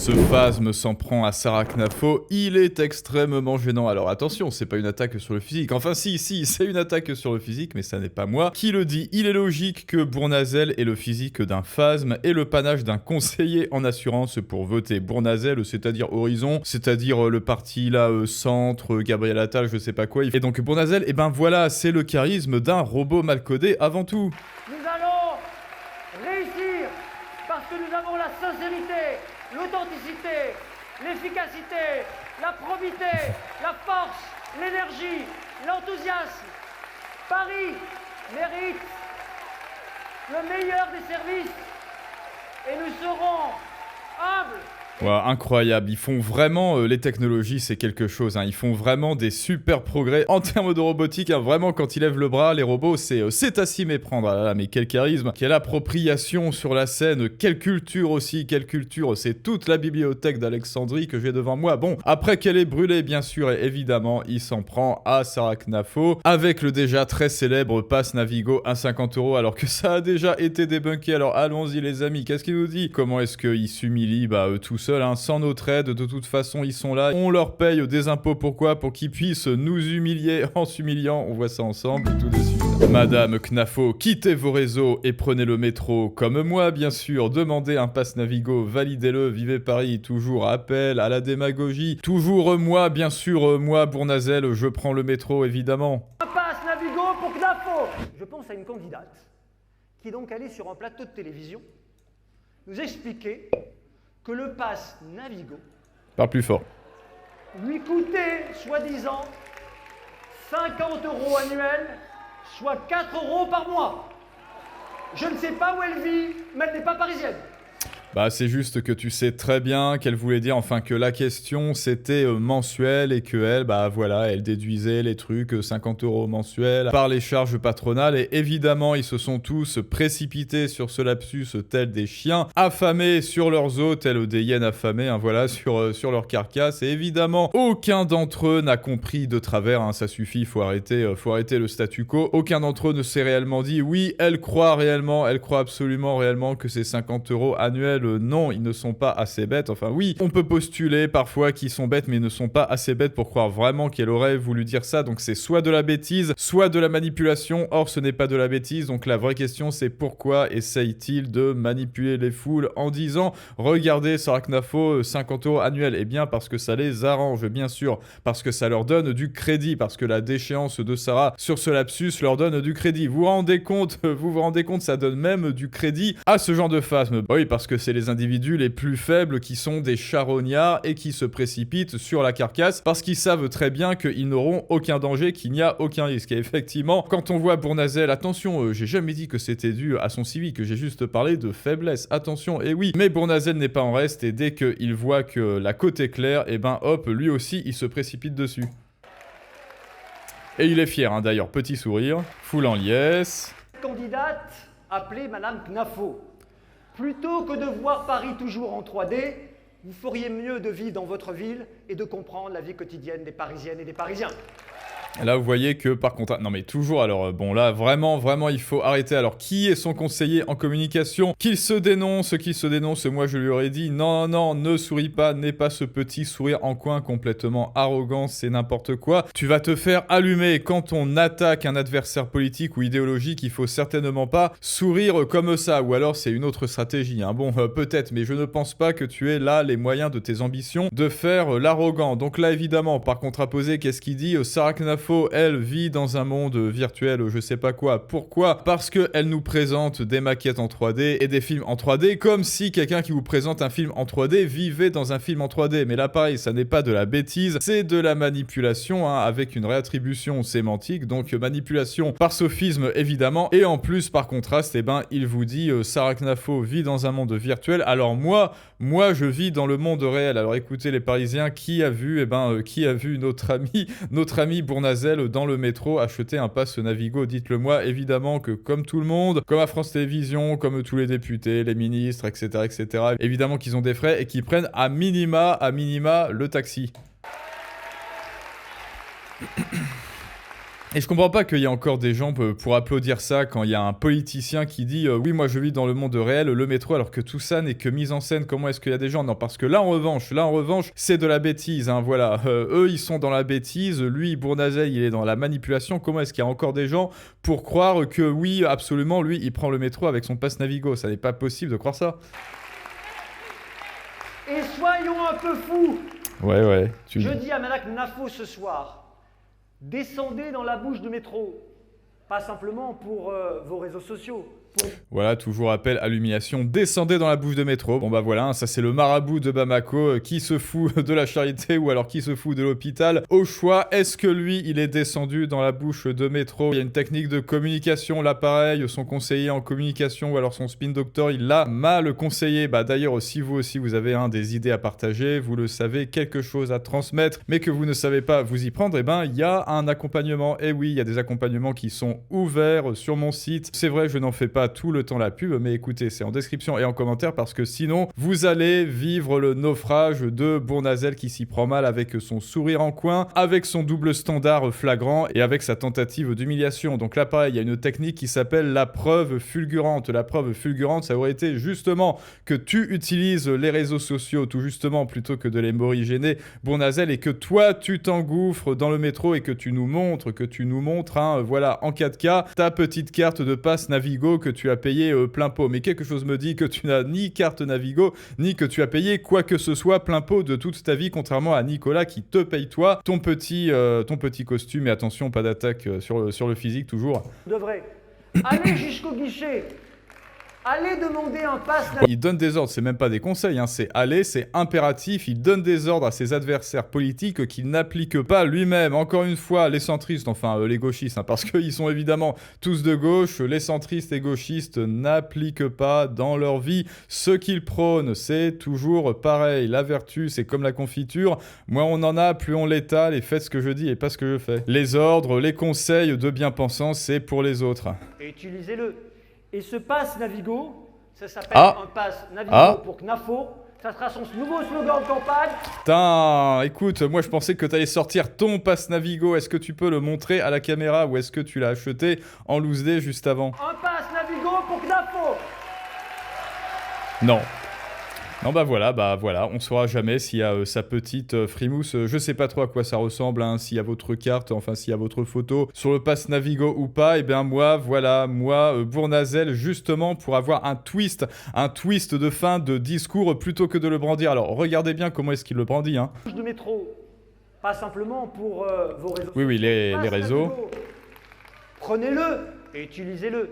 Ce phasme s'en prend à Sarah Knafo, il est extrêmement gênant. Alors attention, c'est pas une attaque sur le physique. Enfin si, c'est une attaque sur le physique, mais ça n'est pas moi qui le dit. Il est logique que Bournazel ait le physique d'un phasme et le panache d'un conseiller en assurance pour voter Bournazel, c'est-à-dire Horizon, c'est-à-dire le parti là, Centre, Gabriel Attal, je sais pas quoi. Et donc Bournazel, et ben voilà, c'est le charisme d'un robot mal codé avant tout. Nous allons réussir parce que nous avons la sincérité, l'authenticité, l'efficacité, la probité, la force, l'énergie, l'enthousiasme. Paris mérite le meilleur des services et nous serons humbles. Ouais, incroyable, ils font vraiment, les technologies c'est quelque chose, hein. Ils font vraiment des super progrès en termes de robotique, hein. Vraiment quand ils lèvent le bras, les robots, c'est à s'y méprendre. Ah là là, mais quel charisme, quelle appropriation sur la scène, quelle culture aussi, quelle culture, c'est toute la bibliothèque d'Alexandrie que j'ai devant moi. Bon, après qu'elle est brûlée bien sûr, et évidemment, il s'en prend à Sarah Knafo, avec le déjà très célèbre pass Navigo à 50 € alors que ça a déjà été débunké. Alors allons-y les amis, qu'est-ce qu'il nous dit? Comment est-ce qu'il s'humilie? Bah tout seul, hein, sans notre aide, de toute façon ils sont là, on leur paye des impôts, pourquoi? Pour qu'ils puissent nous humilier en s'humiliant, on voit ça ensemble tout de suite. Madame Knafo, quittez vos réseaux et prenez le métro, comme moi bien sûr, demandez un pass Navigo, validez-le, vivez Paris, toujours appel à la démagogie, toujours moi bien sûr, moi Bournazel, je prends le métro évidemment. Un pass Navigo pour Knafo. Je pense à une candidate qui est donc allée sur un plateau de télévision nous expliquer que le pass Navigo Parle plus fort. lui coûtait, soi-disant, 50 € annuels, soit 4 € par mois. Je ne sais pas où elle vit, mais elle n'est pas parisienne. Bah c'est juste que tu sais très bien qu'elle voulait dire, enfin que la question c'était mensuel et que elle, bah voilà, elle déduisait les trucs 50 € mensuels par les charges patronales et évidemment ils se sont tous précipités sur ce lapsus tels des chiens affamés sur leurs os, tels des hyènes affamées, hein, voilà, sur leur carcasse et évidemment aucun d'entre eux n'a compris de travers, hein, ça suffit, faut arrêter le statu quo, aucun d'entre eux ne s'est réellement dit oui, elle croit absolument réellement que c'est 50 € annuels. Non, ils ne sont pas assez bêtes. Enfin oui, on peut postuler parfois qu'ils sont bêtes, mais ils ne sont pas assez bêtes pour croire vraiment qu'elle aurait voulu dire ça. Donc c'est soit de la bêtise, soit de la manipulation. Or, ce n'est pas de la bêtise. Donc la vraie question, c'est pourquoi essaye-t-il de manipuler les foules en disant « Regardez, Sarah Knafo, 50 € annuels ». Eh bien, parce que ça les arrange, bien sûr. Parce que ça leur donne du crédit. Parce que la déchéance de Sarah sur ce lapsus leur donne du crédit. Vous vous rendez compte, ça donne même du crédit à ce genre de phasme. Bah oui, parce que c'est les individus les plus faibles qui sont des charognards et qui se précipitent sur la carcasse parce qu'ils savent très bien qu'ils n'auront aucun danger, qu'il n'y a aucun risque. Et effectivement, quand on voit Bournazel, attention, j'ai jamais dit que c'était dû à son civique, j'ai juste parlé de faiblesse, attention, et oui, mais Bournazel n'est pas en reste et dès qu'il voit que la côte est claire, et ben hop, lui aussi, il se précipite dessus. Et il est fier, hein, d'ailleurs, petit sourire, foule en liesse. Candidate appelée Madame Knafo. Plutôt que de voir Paris toujours en 3D, vous feriez mieux de vivre dans votre ville et de comprendre la vie quotidienne des Parisiennes et des Parisiens. Là, vous voyez que par contre... Non mais toujours, alors bon là, vraiment, il faut arrêter. Alors, qui est son conseiller en communication? Qu'il se dénonce, moi je lui aurais dit, non, ne souris pas, n'aie pas ce petit sourire en coin complètement arrogant, c'est n'importe quoi. Tu vas te faire allumer. Quand on attaque un adversaire politique ou idéologique, il faut certainement pas sourire comme ça. Ou alors, c'est une autre stratégie, hein. Bon, peut-être, mais je ne pense pas que tu aies là les moyens de tes ambitions de faire l'arrogant. Donc là, évidemment, par contraposé, qu'est-ce qu'il dit? Sarah Knafo, elle vit dans un monde virtuel, je sais pas quoi. Pourquoi? Parce qu'elle nous présente des maquettes en 3D et des films en 3D, comme si quelqu'un qui vous présente un film en 3D vivait dans un film en 3D. Mais là, pareil, ça n'est pas de la bêtise, c'est de la manipulation, hein, avec une réattribution sémantique, donc manipulation par sophisme, évidemment. Et en plus, par contraste, eh ben, il vous dit, Sarah Knafo vit dans un monde virtuel, alors moi, je vis dans le monde réel. Alors écoutez, les Parisiens, qui a vu notre ami Bournazel dans le métro acheter un pass Navigo? Dites-le-moi. Évidemment que comme tout le monde, comme à France Télévisions, comme tous les députés, les ministres, etc., évidemment qu'ils ont des frais et qu'ils prennent à minima le taxi. Et je comprends pas qu'il y ait encore des gens pour applaudir ça quand il y a un politicien qui dit oui, moi je vis dans le monde réel, le métro, alors que tout ça n'est que mise en scène. Comment est-ce qu'il y a des gens? Non, parce que là en revanche, c'est de la bêtise, hein, voilà. Eux, ils sont dans la bêtise, lui, Bournazel, il est dans la manipulation. Comment est-ce qu'il y a encore des gens pour croire que oui, absolument, lui, il prend le métro avec son pass Navigo? Ça n'est pas possible de croire ça. Et soyons un peu fous. Ouais. Je dis à Madame Nafo ce soir, descendez dans la bouche de métro. Pas simplement pour vos réseaux sociaux. Voilà, toujours appel à l'humiliation. Descendez dans la bouche de métro. Bon bah voilà, ça c'est le marabout de Bamako qui se fout de la charité ou alors qui se fout de l'hôpital. Au choix, est-ce que lui, il est descendu dans la bouche de métro? Il y a une technique de communication, là pareil, son conseiller en communication ou alors son spin doctor, il l'a mal conseillé. Bah d'ailleurs, si vous aussi vous avez des idées à partager, vous le savez, quelque chose à transmettre, mais que vous ne savez pas vous y prendre, eh ben il y a un accompagnement. Et oui, il y a des accompagnements qui sont ouverts sur mon site. C'est vrai, je n'en fais pas tout le temps la pub, mais écoutez, c'est en description et en commentaire parce que sinon, vous allez vivre le naufrage de Bournazel qui s'y prend mal avec son sourire en coin, avec son double standard flagrant et avec sa tentative d'humiliation. Donc là, pareil, il y a une technique qui s'appelle la preuve fulgurante. La preuve fulgurante, ça aurait été justement que tu utilises les réseaux sociaux tout justement plutôt que de les morigéner, Bournazel, et que toi, tu t'engouffres dans le métro et que tu nous montres, voilà, en 4K, ta petite carte de passe Navigo que tu as payé plein pot. Mais quelque chose me dit que tu n'as ni carte Navigo, ni que tu as payé quoi que ce soit plein pot de toute ta vie, contrairement à Nicolas qui te paye toi ton petit costume. Et attention, pas d'attaque sur le physique toujours. Devrait aller jusqu'au guichet. Allez demander un pass Navigo. Il donne des ordres, c'est même pas des conseils, hein, c'est aller, c'est impératif. Il donne des ordres à ses adversaires politiques qu'il n'applique pas lui-même. Encore une fois, les centristes, enfin les gauchistes, hein, parce qu'ils sont évidemment tous de gauche, les centristes et gauchistes n'appliquent pas dans leur vie ce qu'ils prônent. C'est toujours pareil. La vertu, c'est comme la confiture. Moins on en a, plus on l'étale, et faites ce que je dis et pas ce que je fais. Les ordres, les conseils de bien-pensants, c'est pour les autres. Utilisez-le. Et ce pass Navigo, ça s'appelle un pass Navigo pour Knafo. Ça sera son nouveau slogan de campagne. Putain, écoute, moi je pensais que t'allais sortir ton pass Navigo. Est-ce que tu peux le montrer à la caméra ou est-ce que tu l'as acheté en loose day juste avant? Un pass Navigo pour Knafo. Non. Non bah voilà, on saura jamais s'il y a sa petite frimousse, je sais pas trop à quoi ça ressemble, hein, s'il y a votre carte, enfin s'il y a votre photo sur le pass Navigo ou pas, et bien moi, Bournazel, justement pour avoir un twist de fin de discours plutôt que de le brandir. Alors regardez bien comment est-ce qu'il le brandit, hein. De métro, pas simplement pour vos réseaux. Oui, les réseaux. Navigo. Prenez-le et utilisez-le.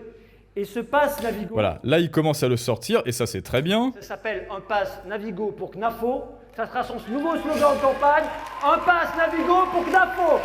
Et ce pass Navigo... Voilà, là il commence à le sortir, et ça c'est très bien. Ça s'appelle un pass Navigo pour Knafo. Ça sera son nouveau slogan de campagne. Un pass Navigo pour Knafo.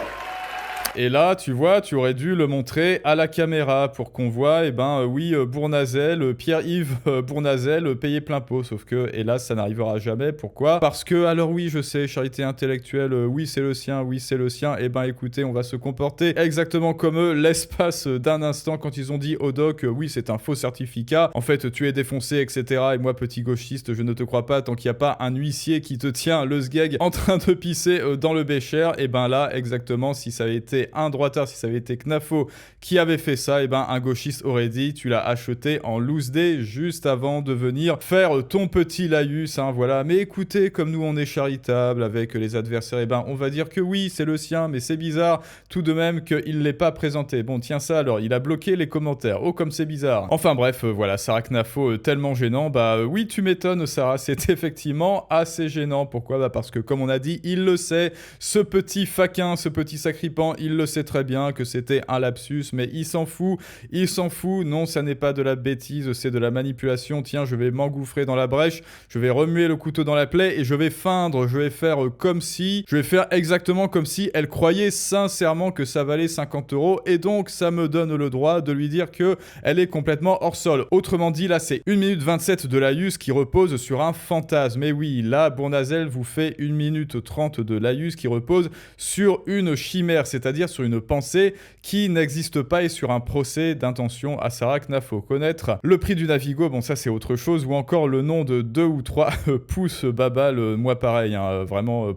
Et là, tu vois, tu aurais dû le montrer à la caméra pour qu'on voit, Bournazel, Pierre-Yves Bournazel payer plein pot. Sauf que, hélas, ça n'arrivera jamais. Pourquoi? Parce que, alors oui, je sais, charité intellectuelle, oui, c'est le sien. Et ben écoutez, on va se comporter exactement comme eux l'espace d'un instant quand ils ont dit au doc, oui, c'est un faux certificat. En fait, tu es défoncé, etc. Et moi, petit gauchiste, je ne te crois pas tant qu'il n'y a pas un huissier qui te tient le sgeg en train de pisser dans le bécher. Et ben là, exactement, si ça avait été un droitard, si ça avait été Knafo qui avait fait ça, et ben un gauchiste aurait dit tu l'as acheté en loose day juste avant de venir faire ton petit laïus, hein, voilà. Mais écoutez, comme nous on est charitable avec les adversaires, et ben on va dire que oui, c'est le sien, mais c'est bizarre tout de même qu'il l'ait pas présenté. Bon, tiens ça alors, il a bloqué les commentaires. Oh, comme c'est bizarre. Enfin bref, voilà, Sarah Knafo tellement gênant. Bah oui, tu m'étonnes Sarah, c'est effectivement assez gênant. Pourquoi? Bah parce que comme on a dit, il le sait, ce petit faquin, ce petit sacripant, il le sait très bien que c'était un lapsus, mais il s'en fout, non, ça n'est pas de la bêtise, c'est de la manipulation. Tiens, je vais m'engouffrer dans la brèche, je vais remuer le couteau dans la plaie et je vais feindre, je vais faire exactement comme si elle croyait sincèrement que ça valait 50 €, et donc ça me donne le droit de lui dire que elle est complètement hors sol. Autrement dit, là c'est 1 minute 27 de laïus qui repose sur un fantasme. Et oui, là Bournazel vous fait 1 minute 30 de laïus qui repose sur une chimère, c'est-à-dire c'est-à-dire sur une pensée qui n'existe pas et sur un procès d'intention à Sarah Knafo. Connaître le prix du Navigo, bon ça c'est autre chose, ou encore le nom de 2 ou 3 pouces Babal, moi pareil, hein, vraiment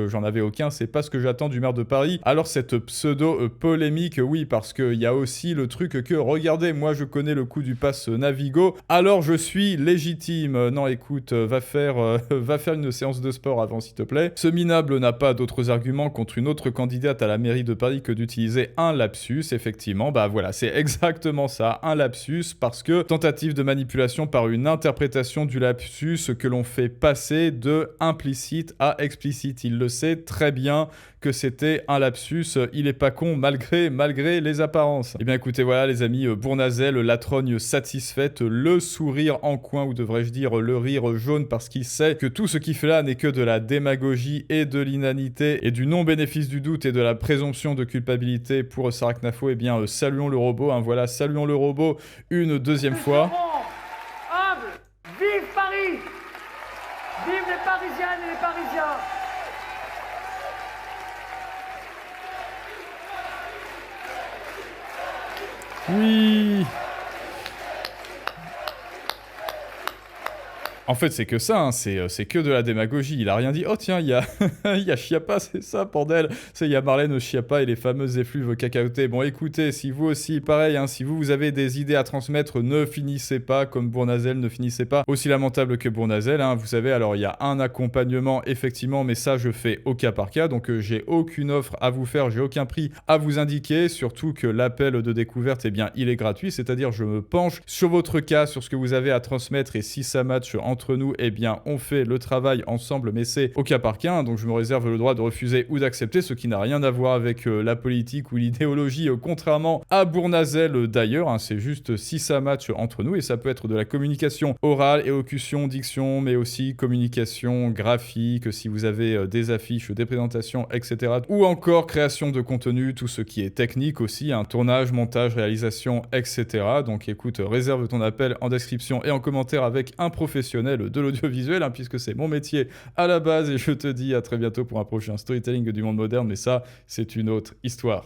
j'en avais aucun, c'est pas ce que j'attends du maire de Paris. Alors cette pseudo-polémique, oui, parce qu'il y a aussi le truc que, regardez, moi je connais le coup du pass Navigo, alors je suis légitime. Non écoute, va faire une séance de sport avant s'il te plaît. Ce minable n'a pas d'autres arguments contre une autre candidate à la mairie de Paris que d'utiliser un lapsus, effectivement, bah voilà, c'est exactement ça, un lapsus, parce que tentative de manipulation par une interprétation du lapsus que l'on fait passer de implicite à explicite. Il le sait très bien que c'était un lapsus, il est pas con malgré les apparences. Eh bien écoutez, voilà les amis, Bournazel, la trogne satisfaite, le sourire en coin, ou devrais-je dire le rire jaune, parce qu'il sait que tout ce qu'il fait là n'est que de la démagogie et de l'inanité et du non-bénéfice du doute et de la présomption de culpabilité pour Sarah Knafo. Eh bien saluons le robot, hein, voilà, saluons le robot une deuxième fois. Humble, vive Paris! Vive les Parisiennes et les Parisiens! Oui. En fait, c'est que ça, hein, c'est que de la démagogie. Il a rien dit. Oh tiens, il y a, il y a Chiappa, c'est ça, bordel. Il y a Marlène Schiappa et les fameuses effluves cacaotées. Bon, écoutez, si vous aussi, pareil, hein, si vous avez des idées à transmettre, ne finissez pas comme Bournazel, ne finissez pas aussi lamentable que Bournazel. Hein. Vous savez, alors il y a un accompagnement, effectivement, mais ça, je fais au cas par cas. Donc, j'ai aucune offre à vous faire, j'ai aucun prix à vous indiquer. Surtout que l'appel de découverte, eh bien, il est gratuit. C'est-à-dire, je me penche sur votre cas, sur ce que vous avez à transmettre. Et si ça match entre nous, eh bien, on fait le travail ensemble, mais c'est au cas par cas, hein, donc je me réserve le droit de refuser ou d'accepter, ce qui n'a rien à voir avec la politique ou l'idéologie, contrairement à Bournazel d'ailleurs, hein, c'est juste si ça match entre nous, et ça peut être de la communication orale, élocution, diction, mais aussi communication graphique, si vous avez des affiches, des présentations, etc. Ou encore création de contenu, tout ce qui est technique aussi, un tournage, montage, réalisation, etc. Donc écoute, réserve ton appel en description et en commentaire avec un professionnel de l'audiovisuel, hein, puisque c'est mon métier à la base, et je te dis à très bientôt pour un prochain storytelling du monde moderne, mais ça, c'est une autre histoire.